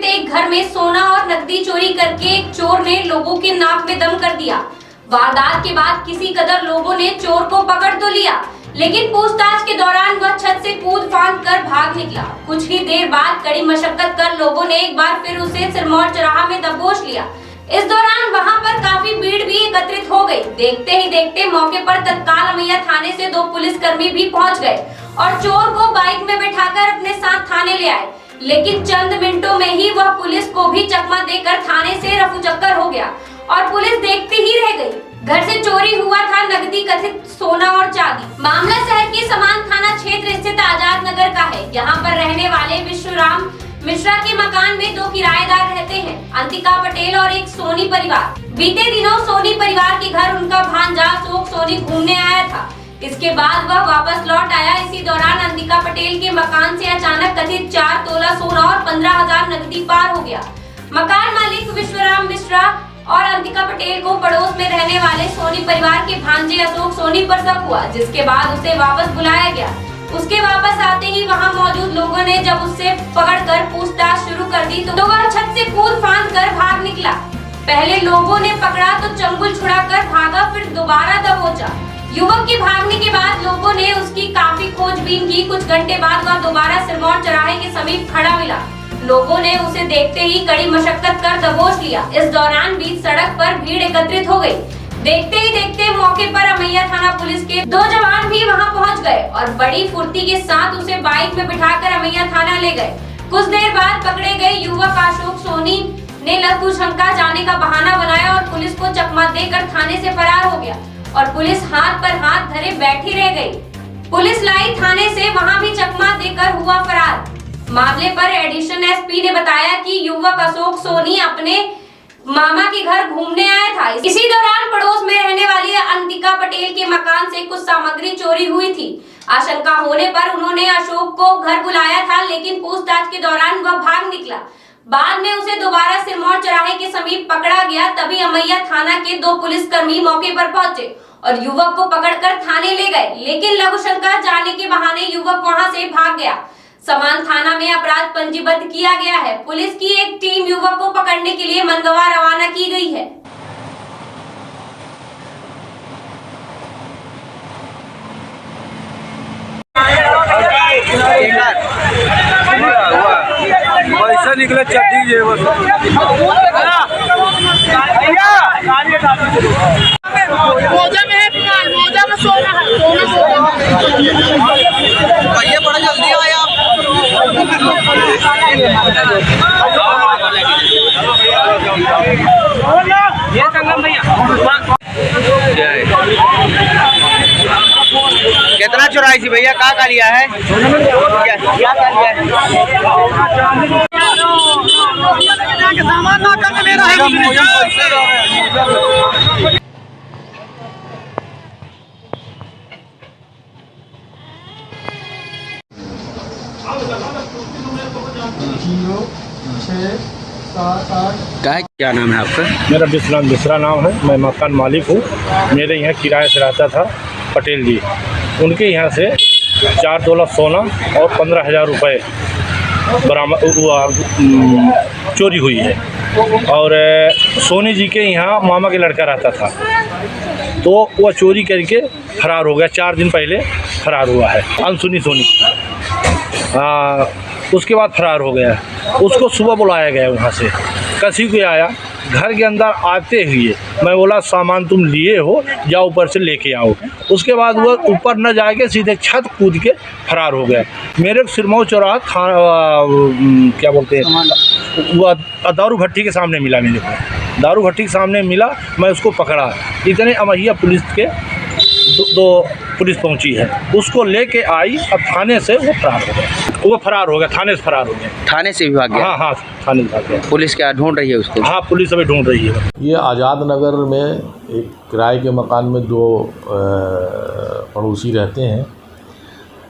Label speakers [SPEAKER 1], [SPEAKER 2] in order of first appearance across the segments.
[SPEAKER 1] एक घर में सोना और नकदी चोरी करके एक चोर ने लोगों के नाक में दम कर दिया। वारदात के बाद किसी कदर लोगों ने चोर को पकड़ तो लिया, लेकिन पूछताछ के दौरान वह छत से कूद फांद कर भाग निकला। कुछ ही देर बाद कड़ी मशक्कत कर लोगों ने एक बार फिर उसे सिरमौर चौराहा में दबोच लिया। इस दौरान वहां पर काफी भीड़ भी एकत्रित हो गई। देखते ही देखते मौके पर तत्काल अमैया थाने से 2 पुलिसकर्मी भी पहुंच गए और चोर को बाइक में बिठाकर अपने साथ थाने ले आए, लेकिन चंद मिनटों में ही वह पुलिस को भी चकमा देकर थाने से रफूचक्कर हो गया और पुलिस देखते ही रह गई। घर से चोरी हुआ था नकदी, कथित सोना और चांदी। मामला शहर के समान थाना क्षेत्र स्थित आजाद नगर का है। यहाँ पर रहने वाले विश्वराम मिश्रा के मकान में 2 किराएदार रहते हैं, अंतिका पटेल और एक सोनी परिवार। बीते दिनों सोनी परिवार के घर उनका भांजा अशोक सोनी घूमने आया था। इसके बाद वह वापस लौट आया। इसी दौरान अंतिका पटेल के मकान से अचानक कथित 4 तोला सोना और 15,000 नकदी पार हो गया। मकान मालिक विश्वराम मिश्रा और अंतिका पटेल को पड़ोस में रहने वाले सोनी परिवार के भांजे अशोक सोनी पर शक हुआ, जिसके बाद उसे वापस बुलाया गया। उसके वापस आते ही वहां मौजूद लोगों ने जब उससे पकड़कर पूछताछ शुरू कर दी तो वह छत से कूद फांद कर भाग निकला। पहले लोगों ने पकड़ा तो चंगुल छुड़ाकर भागा, फिर दोबारा दबोचा। युवक के भागने के बाद लोगों ने उसकी काफी खोजबीन की। कुछ घंटे बाद वह दोबारा सिरमौर चौराहे के समीप खड़ा मिला। लोगों ने उसे देखते ही कड़ी मशक्कत कर दबोच लिया। इस दौरान बीच सड़क पर भीड़ एकत्रित हो गई। देखते ही देखते मौके पर अमैया थाना पुलिस के 2 जवान भी वहां पहुंच गए और बड़ी फुर्ती के साथ उसे बाइक में बिठाकर अमैया थाना ले गए। कुछ देर बाद पकड़े गए युवक अशोक सोनी ने लघु शंका जाने का बहाना बनाया और पुलिस को चकमा देकर थाने से फरार हो गया और पुलिस हाथ पर हाथ धरे बैठी रह गई। पुलिस लाई थाने से वहां भी चकमा देकर हुआ फरार। मामले पर एडिशनल एसपी ने बताया कि युवक अशोक सोनी अपने मामा के घर घूमने आया था। इसी दौरान पड़ोस में रहने वाली अंतिका पटेल के मकान से कुछ सामग्री चोरी हुई थी। आशंका होने पर उन्होंने अशोक को घर बुलाया था, लेकिन पूछताछ के दौरान वह भाग निकला। बाद में उसे दोबारा सिरमौर चौराहे के समीप पकड़ा गया। तभी अमैया थाना के 2 पुलिसकर्मी मौके पर पहुंचे और युवक को पकड़कर थाने ले गए, लेकिन लघु शंका जाने के बहाने युवक वहां से भाग गया। समान थाना में अपराध पंजीबद्ध किया गया है। पुलिस की एक टीम युवक को पकड़ने के लिए मनगवा रवाना की गई है।
[SPEAKER 2] पैसा निकले चट्टी ये
[SPEAKER 3] मोजा में सोना है, भैया बड़ा जल्दी आया। ये संगम भैया कितना चुराई थी भैया? का लिया है? क्या लिया है? सामान ना करने ले रहा है।
[SPEAKER 4] क्या नाम है आपका?
[SPEAKER 5] मेरा विश्वनाथ मिश्रा नाम है। मैं मकान मालिक हूँ। मेरे यहाँ किराए से रहता था पटेल जी। उनके यहाँ से 4 तोला सोना और 15,000 रुपये बरामद चोरी हुई है। और सोनी जी के यहाँ मामा के लड़का रहता था, तो वह चोरी करके फरार हो गया। 4 दिन पहले फरार हुआ है। अनसुनी सोनी उसके बाद फरार हो गया। उसको सुबह बुलाया गया वहाँ से, कसी को आया। घर के अंदर आते हुए मैं बोला सामान तुम लिए हो, जाओ ऊपर से लेके आओ। उसके बाद वो ऊपर न जाके सीधे छत कूद के फरार हो गया। मेरे सिरमौर चौराहा क्या बोलते हैं, वो दारू भट्टी के सामने मिला। मेरे को दारू भट्टी के सामने मिला, मैं उसको पकड़ा। इतने अमैया पुलिस के 2 पुलिस पहुंची है, उसको लेके आई। अब थाने से वो फरार हो गया। थाने से फरार हो गया।
[SPEAKER 4] थाने से भी भाग गया?
[SPEAKER 5] हाँ, थाने से भाग गया।
[SPEAKER 4] पुलिस क्या ढूंढ रही है उसको? हाँ,
[SPEAKER 5] पुलिस अभी ढूंढ रही है।
[SPEAKER 6] ये आज़ाद नगर में एक किराए के मकान में 2 पड़ोसी रहते हैं,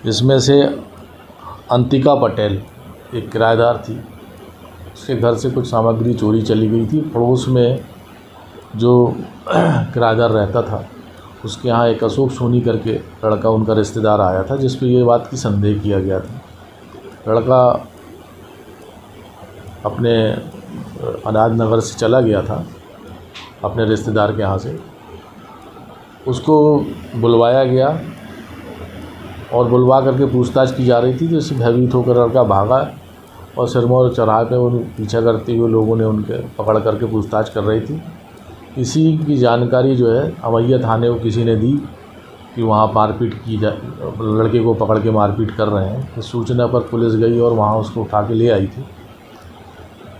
[SPEAKER 6] जिसमें से अंतिका पटेल एक किराएदार थी। उसके घर से कुछ सामग्री चोरी चली गई थी। पड़ोस में जो किराएदार रहता था, उसके यहाँ एक अशोक सोनी करके लड़का उनका रिश्तेदार आया था, जिस पे ये बात की संदेह किया गया था। लड़का अपने अनाज नगर से चला गया था अपने रिश्तेदार के यहाँ से। उसको बुलवाया गया और बुलवा करके पूछताछ की जा रही थी, तो इससे भयभीत होकर लड़का भागा और सिरमौर चौराहे पे उन पीछा करते हुए लोगों ने उनके पकड़ करके पूछताछ कर रही थी। इसी की जानकारी जो है अमैया थाने को किसी ने दी कि वहाँ मारपीट की जा, लड़के को पकड़ के मारपीट कर रहे हैं। इस सूचना पर पुलिस गई और वहाँ उसको उठा के ले आई थी।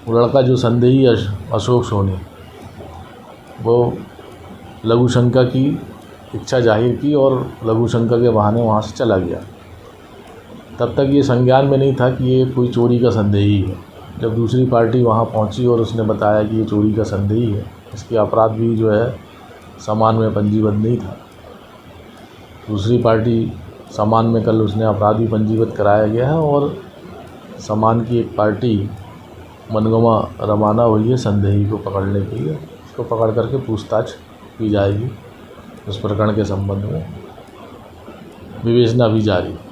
[SPEAKER 6] वो लड़का जो संदेही अशोक सोनी, वो लघु शंका की इच्छा जाहिर की और लघु शंका के बहाने वहाँ से चला गया। तब तक ये संज्ञान में नहीं था कि ये कोई चोरी का संदेही है। जब दूसरी पार्टी वहाँ पहुँची और उसने बताया कि ये चोरी का संदेही है, इसके अपराध भी जो है सामान में पंजीबद्ध नहीं था। दूसरी पार्टी सामान में कल उसने अपराध भी पंजीबद्ध कराया गया है और सामान की एक पार्टी मनगवा रवाना हुई है संदेही को पकड़ने के लिए। उसको पकड़ करके पूछताछ की जाएगी। उस प्रकरण के संबंध में विवेचना भी जारी है।